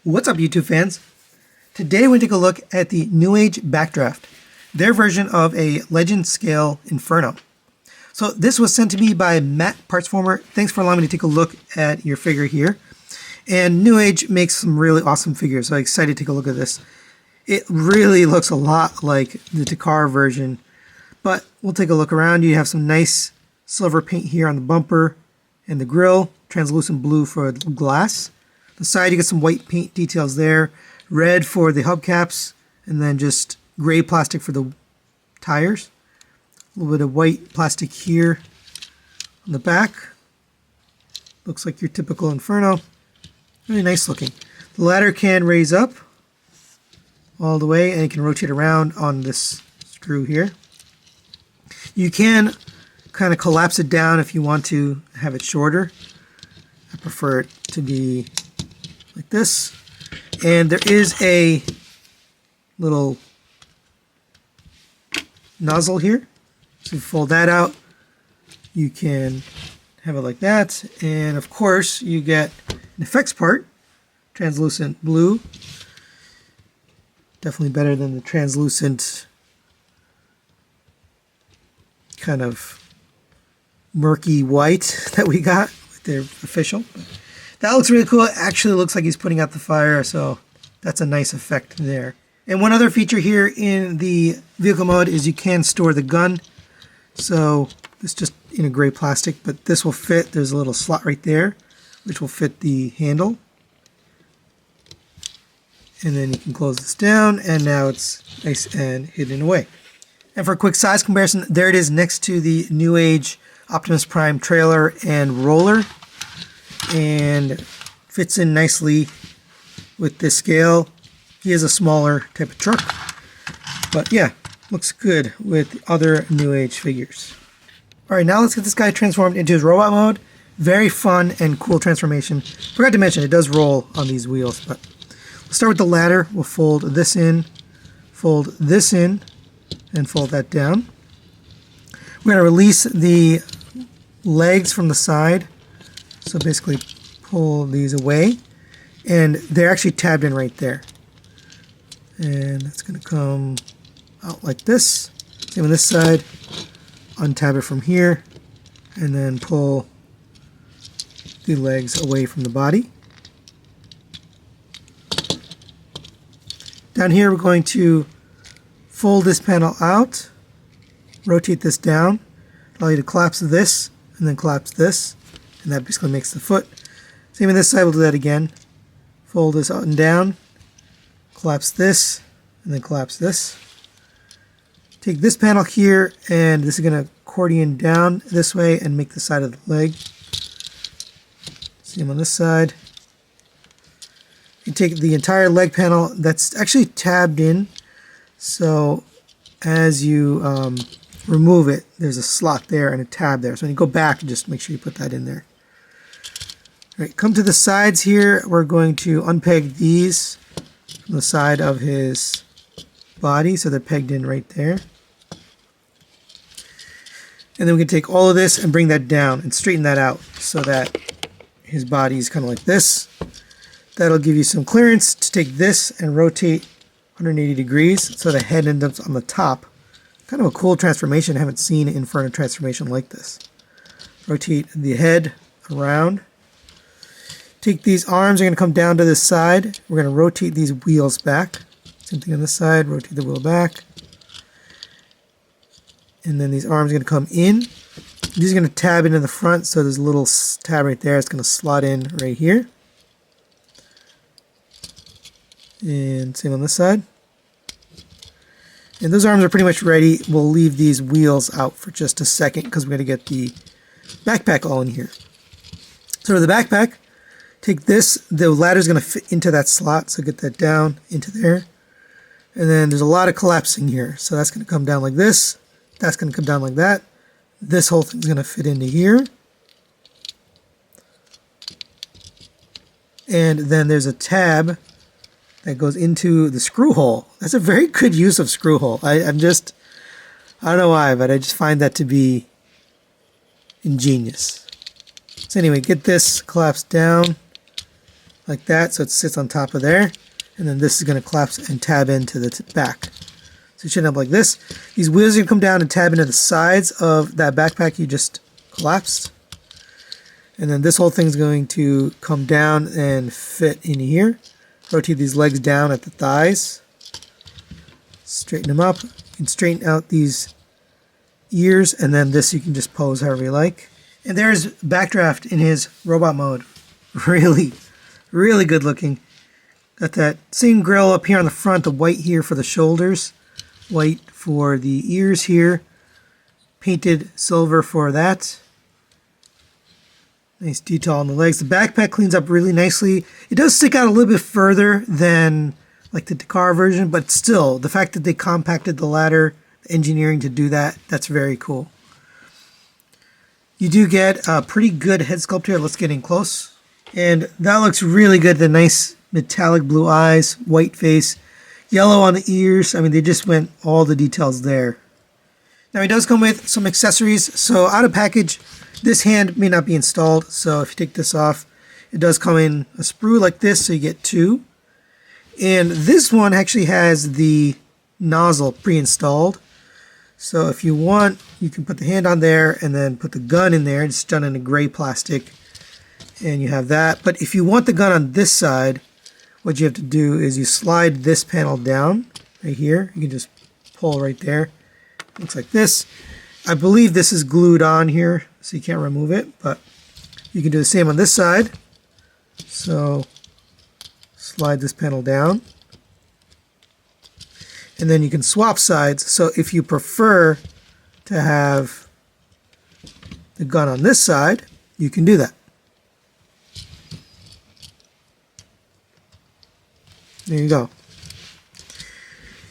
What's up, YouTube fans? Today we're going to take a look at the Newage Backdraft, their version of a Legend Scale Inferno. So this was sent to me by Matt Partsformer. Thanks for allowing me to take a look at your figure here. And Newage makes some really awesome figures, so I'm excited to take a look at this. It really looks a lot like the Takara version, but we'll take a look around. You have some nice silver paint here on the bumper and the grille, translucent blue for the glass. The side, you get some white paint details there, red for the hubcaps, and then just gray plastic for the tires. A little bit of white plastic here on the back. Looks like your typical Inferno. Really nice looking. The ladder can raise up all the way, and you can rotate around on this screw here. You can kind of collapse it down if you want to have it shorter. I prefer it to be like this. And there is a little nozzle here. So if you fold that out, you can have it like that. And of course, you get an effects part, translucent blue. Definitely better than the translucent kind of murky white that we got with their official. That looks really cool. It actually looks like he's putting out the fire, so that's a nice effect there. And one other feature here in the vehicle mode is you can store the gun. So it's just in a gray plastic, but this will fit. There's a little slot right there, which will fit the handle. And then you can close this down, and now it's nice and hidden away. And for a quick size comparison, there it is next to the Newage Optimus Prime trailer and roller, and fits in nicely with this scale. He is a smaller type of truck, but yeah, looks good with other Newage figures. Alright, now let's get this guy transformed into his robot mode. Very fun and cool transformation. Forgot to mention, it does roll on these wheels, but let's start with the ladder. We'll fold this in, and fold that down. We're going to release the legs from the side. So basically pull these away, and they're actually tabbed in right there. And it's going to come out like this. Same on this side. Untab it from here, and then pull the legs away from the body. Down here we're going to fold this panel out, rotate this down, allow you to collapse this, and then collapse this, and that basically makes the foot. Same on this side, we'll do that again. Fold this out and down, collapse this, and then collapse this. Take this panel here, and this is going to accordion down this way and make the side of the leg. Same on this side. You take the entire leg panel that's actually tabbed in, so as you remove it, there's a slot there and a tab there. So when you go back, just make sure you put that in there. All right, come to the sides here. We're going to unpeg these from the side of his body, so they're pegged in right there. And then we can take all of this and bring that down and straighten that out so that his body is kind of like this. That'll give you some clearance to take this and rotate 180 degrees so the head ends up on the top. Kind of a cool transformation. I haven't seen an Inferno transformation like this. Rotate the head around. Take these arms, are going to come down to this side. We're going to rotate these wheels back. Same thing on this side, rotate the wheel back. And then these arms are going to come in. These are going to tab into the front, so there's a little tab right there. It's going to slot in right here. And same on this side. And those arms are pretty much ready. We'll leave these wheels out for just a second because we're going to get the backpack all in here. So for the backpack, take this. The ladder is going to fit into that slot, so get that down into there. And then there's a lot of collapsing here. So that's going to come down like this. That's going to come down like that. This whole thing's going to fit into here. And then there's a tab that goes into the screw hole. That's a very good use of screw hole. I don't know why, but I just find that to be ingenious. So anyway, get this collapsed down, like that, so it sits on top of there. And then this is going to collapse and tab into the back. So you should end up like this. These wheels are going to come down and tab into the sides of that backpack you just collapsed. And then this whole thing's going to come down and fit in here. Rotate these legs down at the thighs. Straighten them up. You can straighten out these ears, and then this you can just pose however you like. And there's Backdraft in his robot mode. Really, really good looking. Got that same grill up here on the front, the white here for the shoulders, white for the ears here, painted silver for that. Nice detail on the legs. The backpack cleans up really nicely. It does stick out a little bit further than like the Dakar version, but still, the fact that they compacted the ladder, the engineering to do that, that's very cool. You do get a pretty good head sculpt here. Let's get in close. And that looks really good. The nice metallic blue eyes, white face, yellow on the ears. I mean, they just went all the details there. Now, it does come with some accessories. So out of package, this hand may not be installed. So if you take this off, it does come in a sprue like this. So you get two. And this one actually has the nozzle pre-installed. So if you want, you can put the hand on there and then put the gun in there. It's done in a gray plastic. And you have that. But if you want the gun on this side, what you have to do is you slide this panel down right here. You can just pull right there. Looks like this. I believe this is glued on here, so you can't remove it. But you can do the same on this side. So slide this panel down. And then you can swap sides. So if you prefer to have the gun on this side, you can do that. There you go.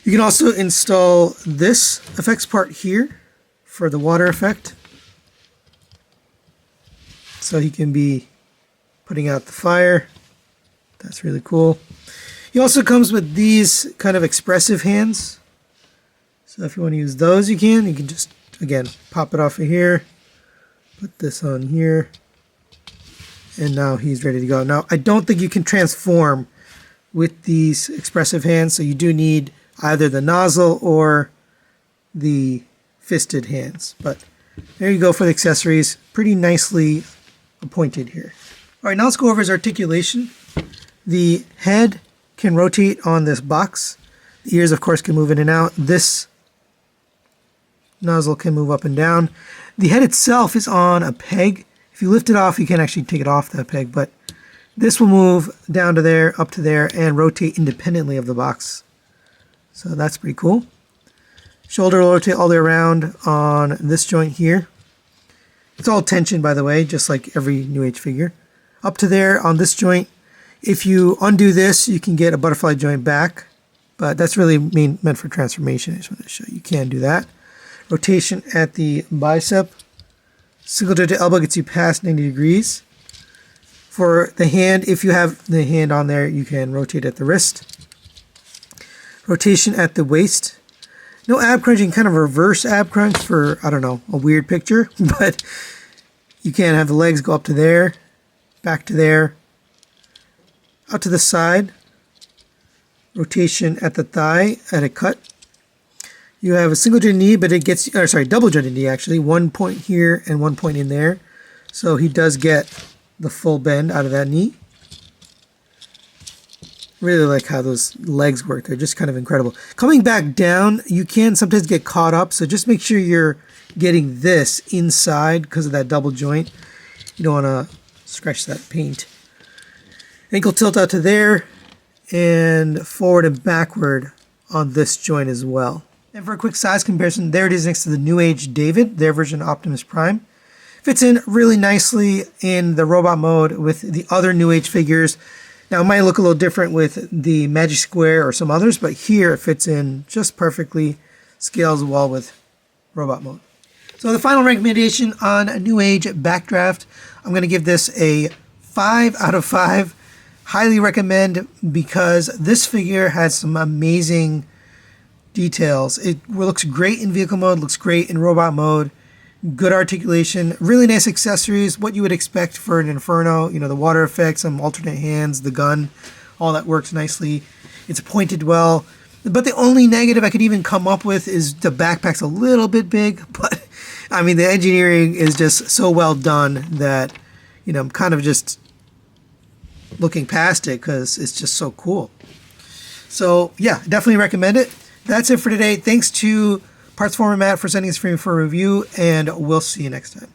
You can also install this effects part here for the water effect. So he can be putting out the fire. That's really cool. He also comes with these kind of expressive hands. So if you want to use those, you can. You can just, again, pop it off of here. Put this on here. And now he's ready to go. Now, I don't think you can transform with these expressive hands, so you do need either the nozzle or the fisted hands. But there you go for the accessories. Pretty nicely appointed here. All right, now let's go over his articulation. The head can rotate on this box. The ears, of course, can move in and out. This nozzle can move up and down. The head itself is on a peg. If you lift it off, you can actually take it off that peg, but this will move down to there, up to there, and rotate independently of the box. So that's pretty cool. Shoulder will rotate all the way around on this joint here. It's all tension, by the way, just like every New Age figure. Up to there on this joint. If you undo this, you can get a butterfly joint back, but that's really meant for transformation. I just want to show you can do that. Rotation at the bicep. Single joint to elbow gets you past 90 degrees. For the hand, if you have the hand on there, you can rotate at the wrist. Rotation at the waist. No ab crunch. You can kind of reverse ab crunch for, I don't know, a weird picture. But you can have the legs go up to there, back to there, out to the side. Rotation at the thigh at a cut. You have a single jointed knee, but it gets, or sorry, double jointed knee actually. 1 point here and 1 point in there. So he does get the full bend out of that knee. Really like how those legs work. They're just kind of incredible. Coming back down, you can sometimes get caught up. So just make sure you're getting this inside because of that double joint. You don't want to scratch that paint. Ankle tilt out to there and forward and backward on this joint as well. And for a quick size comparison, there it is next to the New Age David, their version of Optimus Prime. Fits in really nicely in the robot mode with the other New Age figures. Now, it might look a little different with the Magic Square or some others, but here it fits in just perfectly, scales well with robot mode. So the final recommendation on New Age Backdraft, I'm going to give this a 5 out of 5. Highly recommend because this figure has some amazing details. It looks great in vehicle mode, looks great in robot mode. good articulation, really nice accessories, what you would expect for an Inferno. You know, the water effects, some alternate hands, the gun, all that works nicely. It's pointed well. But the only negative I could even come up with is the backpack's a little bit big. But, I mean, the engineering is just so well done that, you know, I'm kind of just looking past it because it's just so cool. So, yeah, definitely recommend it. That's it for today. Thanks to Partsformer Matt for sending this for me for a review, and we'll see you next time.